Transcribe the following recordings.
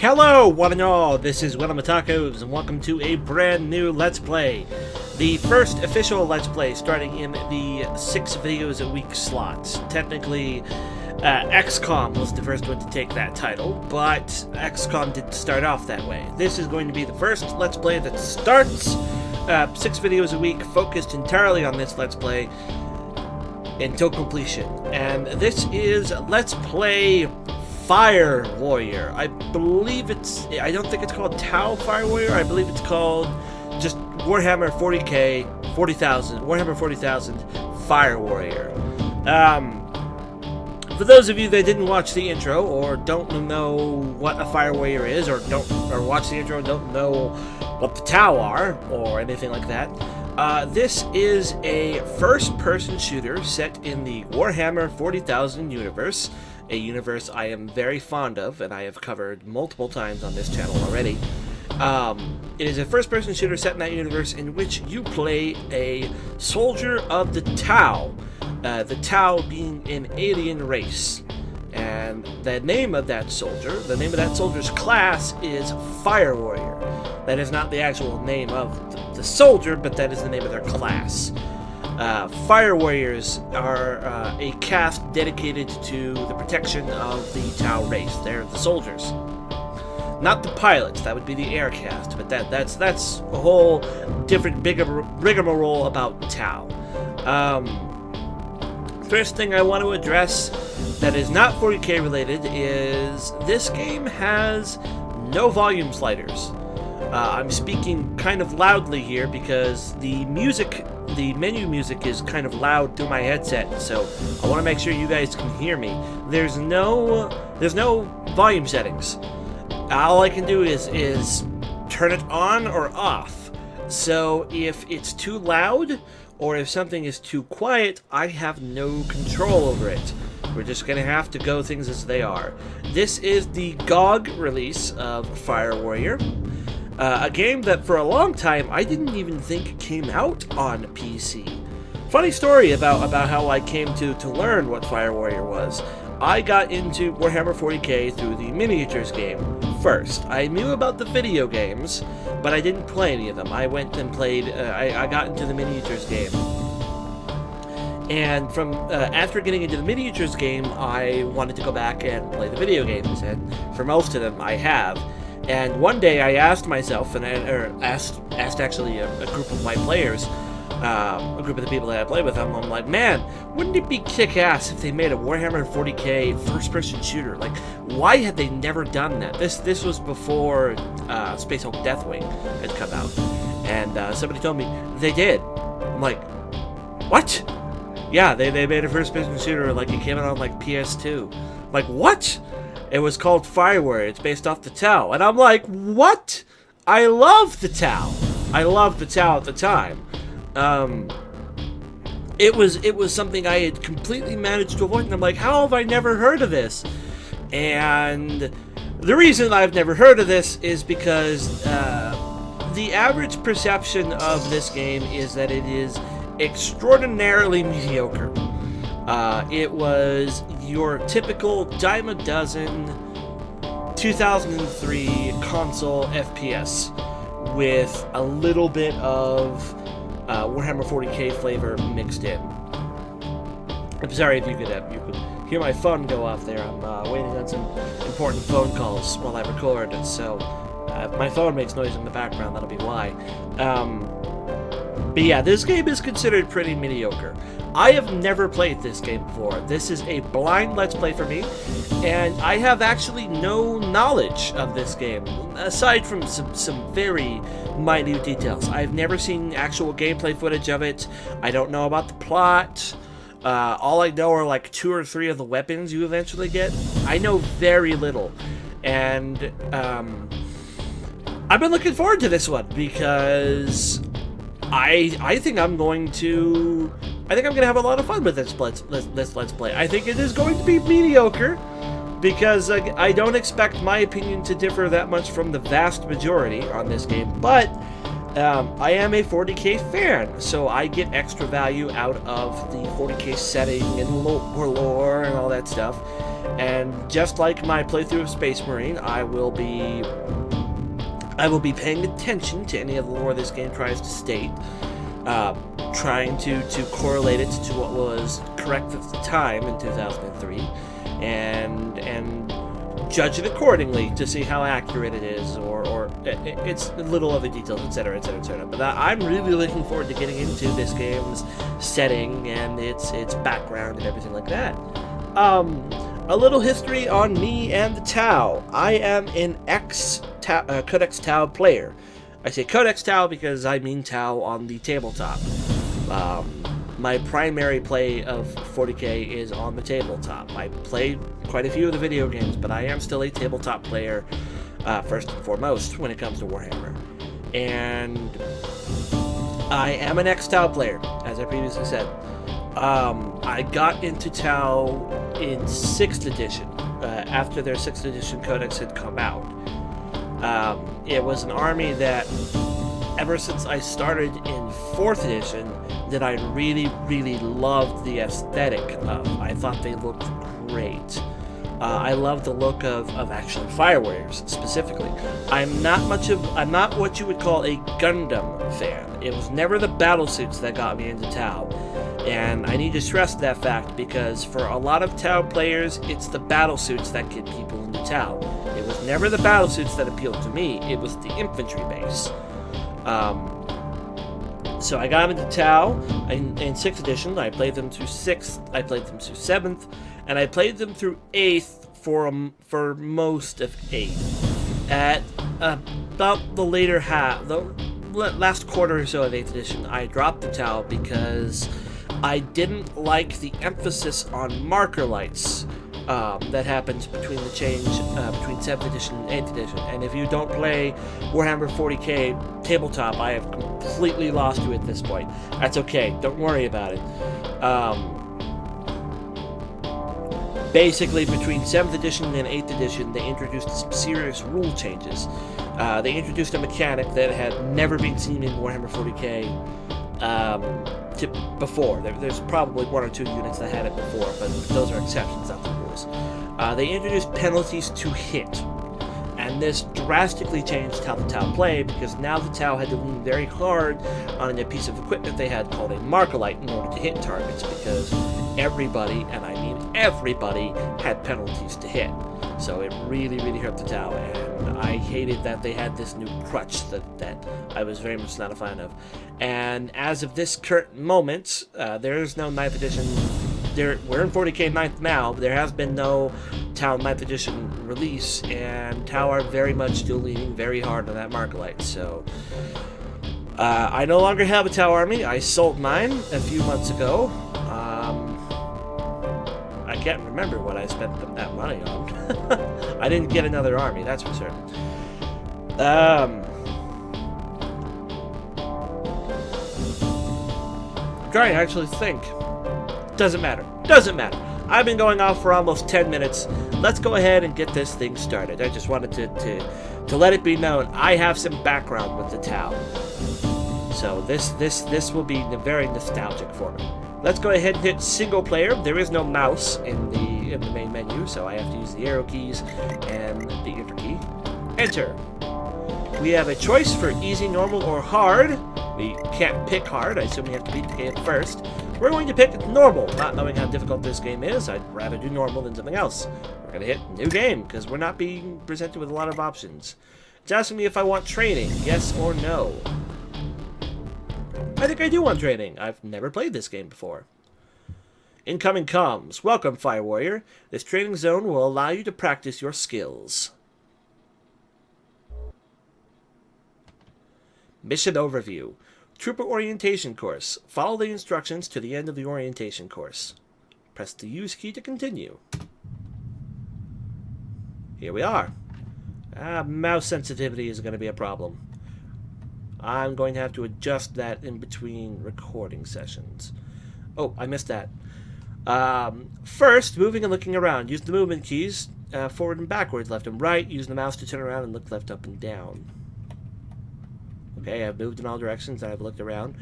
Hello, one and all, this is WellArmedWithTacos, and welcome to a brand new Let's Play. The first official Let's Play starting in the 6 videos a week slots. Technically, XCOM was the first one to take that title, but XCOM didn't start off that way. This is going to be the first Let's Play that starts 6 videos a week, focused entirely on this Let's Play until completion. And this is Let's Play Fire Warrior. I believe I don't think it's called Tau Fire Warrior. I believe it's called just Warhammer 40,000, Warhammer 40,000 Fire Warrior. For those of you that didn't watch the intro or don't know what a Fire Warrior is, or watch the intro and don't know what the Tau are or anything like that, this is a first-person shooter set in the Warhammer 40,000 universe. A universe I am very fond of, and I have covered multiple times on this channel already. It is a first-person shooter set in that universe in which you play a soldier of the Tau. The Tau being an alien race. And the name of that soldier, the name of that soldier's class is Fire Warrior. That is not the actual name of the soldier, but that is the name of their class. Fire Warriors are a caste dedicated to the protection of the Tau race. They're the soldiers. Not the pilots, that would be the air caste, but that's a whole different rigmarole about Tau. First thing I want to address that is not 40k related is this game has no volume sliders. I'm speaking kind of loudly here because the menu music is kind of loud through my headset, so I want to make sure you guys can hear me. There's no volume settings. All I can do is turn it on or off. So if it's too loud or if something is too quiet, I have no control over it. We're just gonna have to go things as they are. This is the GOG release of Fire Warrior. A game that for a long time I didn't even think came out on PC. Funny story about how I came to learn what Fire Warrior was. I got into Warhammer 40k through the miniatures game first. I knew about the video games, but I didn't play any of them. I went and played, I got into the miniatures game. And from after getting into the miniatures game, I wanted to go back and play the video games, and for most of them I have. And one day I asked myself, asked actually a group of my players, a group of the people that I play with, I'm like, man, wouldn't it be kick-ass if they made a Warhammer 40k first-person shooter? Like, why had they never done that? This was before Space Hulk Deathwing had come out. And somebody told me they did. I'm like, what? Yeah, they made a first-person shooter, like it came out on like PS2. I'm like, what? It was called Fire Warrior. It's based off the Tau. And I'm like, what? I love the Tau. I loved the Tau at the time. It was something I had completely managed to avoid. And I'm like, how have I never heard of this? And the reason I've never heard of this is because the average perception of this game is that it is extraordinarily mediocre. It was your typical dime a dozen 2003 console FPS with a little bit of Warhammer 40k flavor mixed in. I'm sorry if you could hear my phone go off there. I'm waiting on some important phone calls while I record, so if my phone makes noise in the background, that'll be why. But yeah, this game is considered pretty mediocre. I have never played this game before. This is a blind Let's Play for me, and I have actually no knowledge of this game, aside from some very minute details. I've never seen actual gameplay footage of it. I don't know about the plot. All I know are like 2 or 3 of the weapons you eventually get. I know very little, and I've been looking forward to this one because I think I'm going to have a lot of fun with this Let's Play. I think it is going to be mediocre because I don't expect my opinion to differ that much from the vast majority on this game, but I am a 40k fan, so I get extra value out of the 40k setting and lore and all that stuff. And just like my playthrough of Space Marine, I will be paying attention to any of the lore this game tries to state, trying to correlate it to what was correct at the time in 2003, and judge it accordingly to see how accurate it is, or it's little other details, etc., etc., etc. But I'm really looking forward to getting into this game's setting and its background and everything like that. A little history on me and the Tau. I am an Codex Tau player. I say Codex Tau because I mean Tau on the tabletop. My primary play of 40k is on the tabletop. I played quite a few of the video games, but I am still a tabletop player, first and foremost, when it comes to Warhammer. And I am an ex-Tau player, as I previously said. I got into Tau in 6th edition, after their 6th edition codex had come out. It was an army that, ever since I started in 4th edition, that I really, really loved the aesthetic of. I thought they looked great. I love the look of actually Fire Warriors specifically. I'm not what you would call a Gundam fan. It was never the battle suits that got me into Tau. And I need to stress that fact because for a lot of Tau players, it's the battle suits that get people into Tau. It was never the battle suits that appealed to me, it was the infantry base. So I got into Tau in 6th edition. I played them through 6th, I played them through 7th, and I played them through 8th for most of 8th. At about the later half, the last quarter or so of 8th edition, I dropped the Tau because I didn't like the emphasis on marker lights that happens between the change between 7th edition and 8th edition. And if you don't play Warhammer 40k tabletop, I have completely lost you at this point. That's okay, don't worry about it. Basically, between 7th edition and 8th edition, they introduced some serious rule changes. They introduced a mechanic that had never been seen in Warhammer 40k before. There's probably 1 or 2 units that had it before, but those are exceptions, not the rules. They introduced penalties to hit, and this drastically changed how the Tau played, because now the Tau had to lean very hard on a piece of equipment they had called a Markolite in order to hit targets, because everybody, and I mean everybody, had penalties to hit. So it really, really hurt the Tau, and I hated that they had this new crutch that I was very much not a fan of. And as of this current moment, there is no 9th edition. We're in 40k 9th now, but there has been no Tau 9th edition release, and Tau are very much still leaning very hard on that Markolite. So I no longer have a Tau army. I sold mine a few months ago. I can't remember what I spent that money on. I didn't get another army, that's for certain. I'm trying to actually think. Doesn't matter. Doesn't matter. I've been going off for almost 10 minutes. Let's go ahead and get this thing started. I just wanted to let it be known I have some background with the Tau. So this will be very nostalgic for me. Let's go ahead and hit single player. There is no mouse in the main menu, so I have to use the arrow keys and the enter key. Enter. We have a choice for easy, normal, or hard. We can't pick hard. I assume we have to beat the game first. We're going to pick normal, not knowing how difficult this game is. I'd rather do normal than something else. We're going to hit new game, because we're not being presented with a lot of options. It's asking me if I want training, yes or no. I think I do want training. I've never played this game before. Incoming comms. Welcome, Fire Warrior. This training zone will allow you to practice your skills. Mission overview. Trooper orientation course. Follow the instructions to the end of the orientation course. Press the use key to continue. Here we are. Mouse sensitivity is going to be a problem. I'm going to have to adjust that in between recording sessions. Oh, I missed that. First, moving and looking around. Use the movement keys, forward and backwards, left and right. Use the mouse to turn around and look left, up, and down. Okay, I've moved in all directions and I've looked around.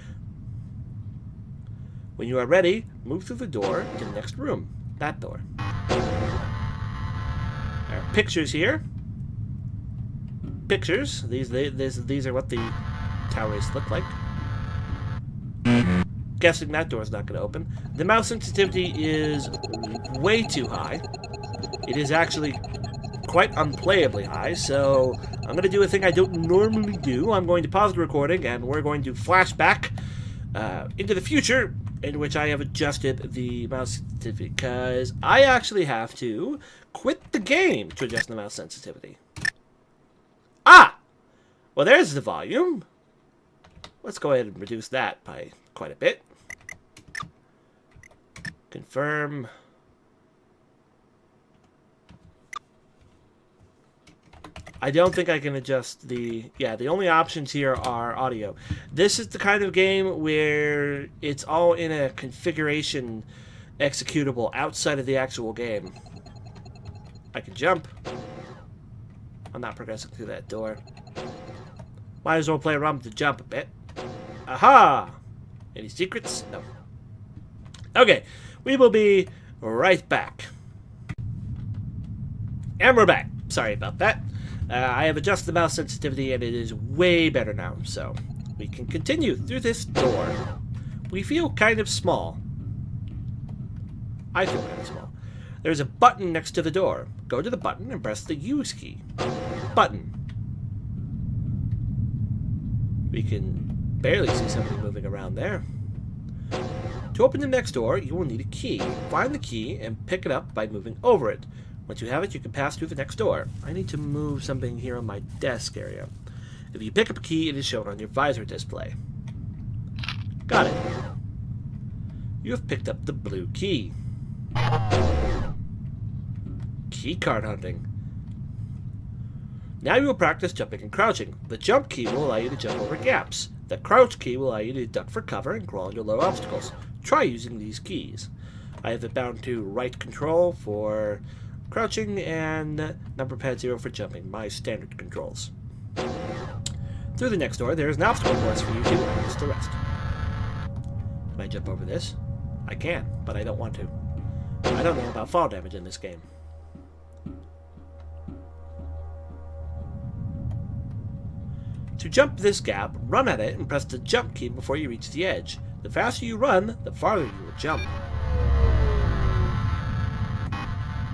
When you are ready, move through the door to the next room. That door. pictures here. Pictures. These are what the towers look like. Guessing that door's not going to open. The mouse sensitivity is way too high. It is actually quite unplayably high, so I'm going to do a thing I don't normally do. I'm going to pause the recording, and we're going to flash back into the future, in which I have adjusted the mouse sensitivity, because I actually have to quit the game to adjust the mouse sensitivity. Ah! Well, there's the volume. Let's go ahead and reduce that by quite a bit. Confirm. I don't think I can adjust the... Yeah, the only options here are audio. This is the kind of game where it's all in a configuration executable outside of the actual game. I can jump. I'm not progressing through that door. Might as well play around with the jump a bit. Aha! Any secrets? No. Okay, we will be right back. And we're back. Sorry about that. I have adjusted the mouse sensitivity and it is way better now, so we can continue through this door. We feel kind of small. I feel kind of small. There's a button next to the door. Go to the button and press the use key. Button. We can barely see somebody moving around there. To open the next door, you will need a key. Find the key and pick it up by moving over it. Once you have it, you can pass through the next door. I need to move something here on my desk area. If you pick up a key, it is shown on your visor display. Got it. You have picked up the blue key. Key card hunting. Now you will practice jumping and crouching. The jump key will allow you to jump over gaps. The crouch key will allow you to duck for cover and crawl into low obstacles. Try using these keys. I have it bound to right control for crouching and number pad 0 for jumping, my standard controls. Through the next door, there is an obstacle course for you to use the rest. Can I jump over this? I can, but I don't want to. I don't know about fall damage in this game. To jump this gap, run at it and press the jump key before you reach the edge. The faster you run, the farther you will jump.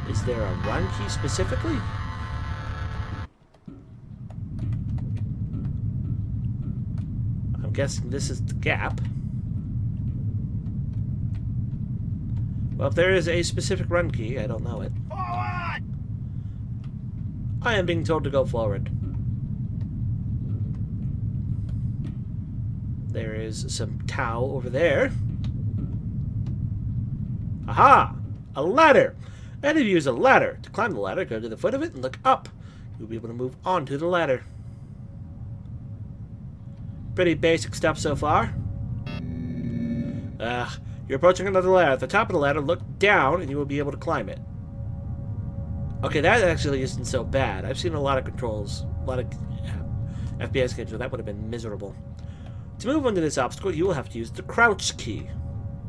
Is there a run key specifically? I'm guessing this is the gap. Well, if there is a specific run key, I don't know it. Forward! I am being told to go forward. There is some towel over there. Aha! A ladder! And if you use a ladder, to climb the ladder, go to the foot of it and look up. You'll be able to move onto the ladder. Pretty basic stuff so far. You're approaching another ladder. At the top of the ladder, look down and you will be able to climb it. Okay, that actually isn't so bad. I've seen a lot of controls, a lot of FPS games where that would have been miserable. To move onto this obstacle, you will have to use the crouch key.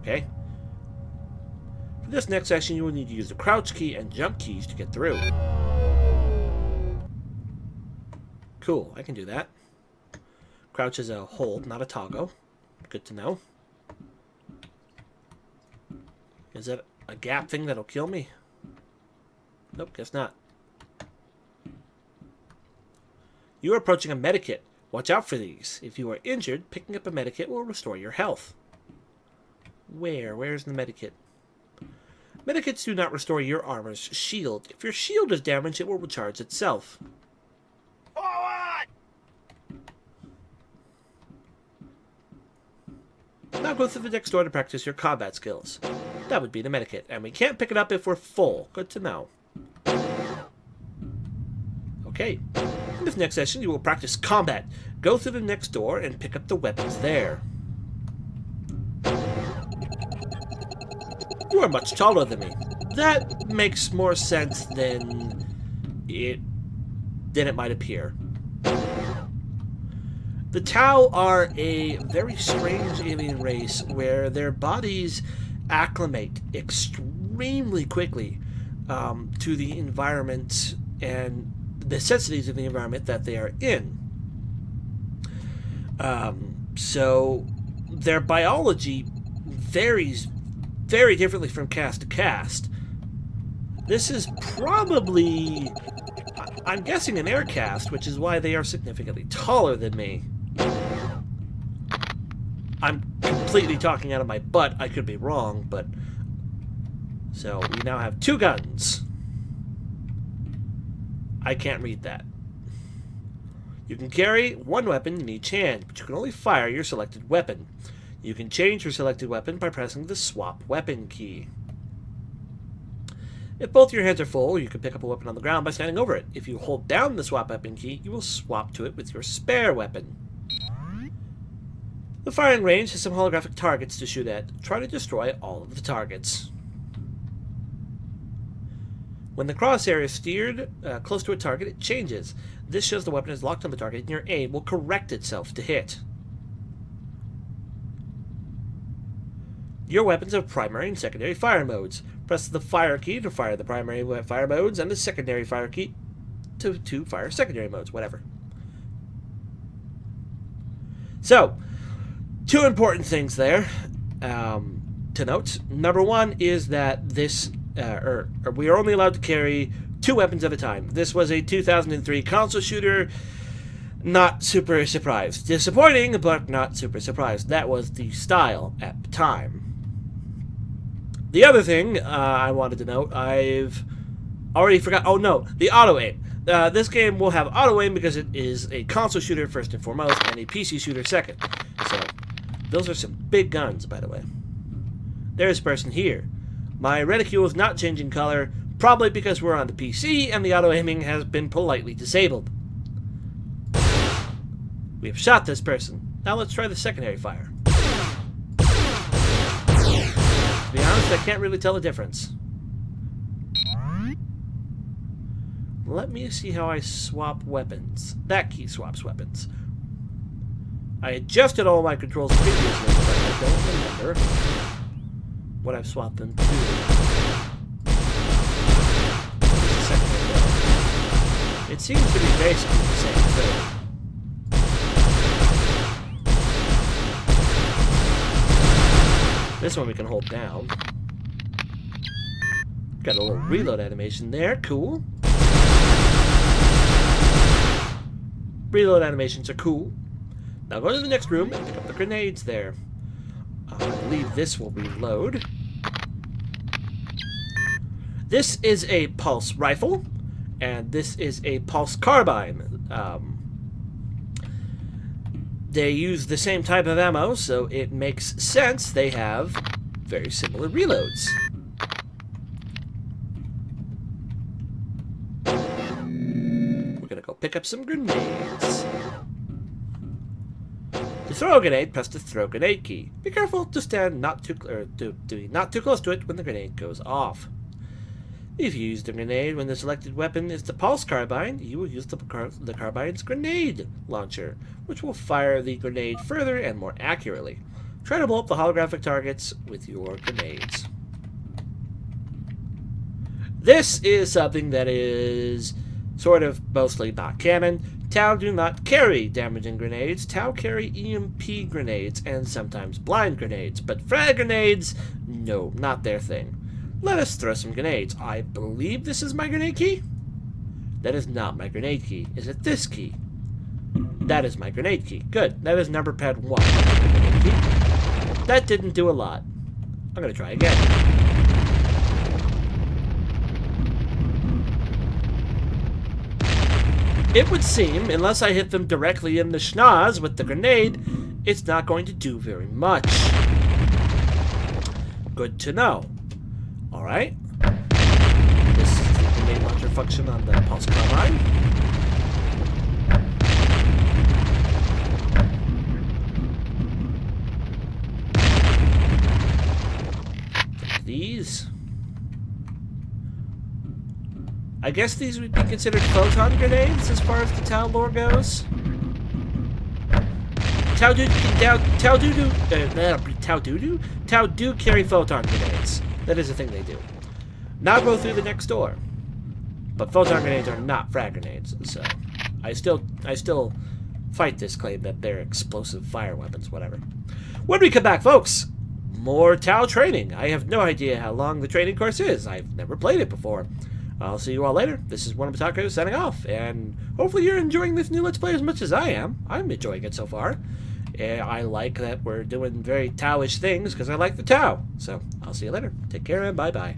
Okay? For this next section, you will need to use the crouch key and jump keys to get through. Cool, I can do that. Crouch is a hold, not a toggle. Good to know. Is that a gap thing that'll kill me? Nope, guess not. You are approaching a medikit. Watch out for these. If you are injured, picking up a medikit will restore your health. Where's the medikit? Medikits do not restore your armor's shield. If your shield is damaged, it will recharge itself. Forward! Now go through the next door to practice your combat skills. That would be the medikit, and we can't pick it up if we're full. Good to know. Okay. In this next session, you will practice combat. Go through the next door and pick up the weapons there. You are much taller than me. That makes more sense than it might appear. The Tau are a very strange alien race where their bodies acclimate extremely quickly to the environment and necessities of the environment that they are in. So their biology varies very differently from cast to cast. This is probably, I'm guessing, an air cast, which is why they are significantly taller than me. I'm completely talking out of my butt. I could be wrong, but... So, we now have 2 guns. I can't read that. You can carry 1 weapon in each hand, but you can only fire your selected weapon. You can change your selected weapon by pressing the swap weapon key. If both your hands are full, you can pick up a weapon on the ground by standing over it. If you hold down the swap weapon key, you will swap to it with your spare weapon. The firing range has some holographic targets to shoot at. Try to destroy all of the targets. When the crosshair is steered close to a target, it changes. This shows the weapon is locked on the target, and your aim will correct itself to hit. Your weapons have primary and secondary fire modes. Press the fire key to fire the primary fire modes, and the secondary fire key to fire secondary modes, whatever. So, 2 important things there to note. Number 1 is that this, we are only allowed to carry 2 weapons at a time. This was a 2003 console shooter. Not super surprised. Disappointing, but not super surprised. That was the style at the time. The other thing I wanted to note, I've already forgot. Oh no, the auto-aim. This game will have auto-aim because it is a console shooter first and foremost, and a PC shooter second. So, those are some big guns, by the way. There's a person here. My reticule is not changing color, probably because we're on the PC and the auto-aiming has been politely disabled. We have shot this person. Now let's try the secondary fire. To be honest, I can't really tell the difference. Let me see how I swap weapons. That key swaps weapons. I adjusted all my controls previously, but I don't remember what I've swapped them to. It seems to be basically the same thing. This one we can hold down. Got a little reload animation there. Cool. Reload animations are cool. Now go to the next room and pick up the grenades there. I believe this will reload. This is a pulse rifle, and this is a pulse carbine. They use the same type of ammo, so it makes sense they have very similar reloads. We're gonna go pick up some grenades. To throw a grenade, press the throw grenade key. Be careful to stand not too close to it when the grenade goes off. If you use the grenade when the selected weapon is the pulse carbine, you will use the carbine's grenade launcher, which will fire the grenade further and more accurately. Try to blow up the holographic targets with your grenades. This is something that is sort of mostly not canon. Tau do not carry damaging grenades. Tau carry EMP grenades and sometimes blind grenades, but frag grenades, no, not their thing. Let us throw some grenades. I believe this is my grenade key? That is not my grenade key. Is it this key? That is my grenade key. Good. That is number pad 1. That didn't do a lot. I'm going to try again. It would seem, unless I hit them directly in the schnoz with the grenade, it's not going to do very much. Good to know. Alright. This is the grenade launcher function on the pulse carbine. These. I guess these would be considered photon grenades as far as the Tau lore goes. Tau do carry photon grenades. That is a thing they do. Now go through the next door. But photon grenades are not frag grenades, so I still fight this claim that they're explosive fire weapons, whatever. When we come back, folks, more Tau training. I have no idea how long the training course is. I've never played it before. I'll see you all later. This is WellArmedWithTacos signing off, and hopefully you're enjoying this new Let's Play as much as I am. I'm enjoying it so far. I like that we're doing very Tau-ish things because I like the Tau. So I'll see you later. Take care and bye-bye.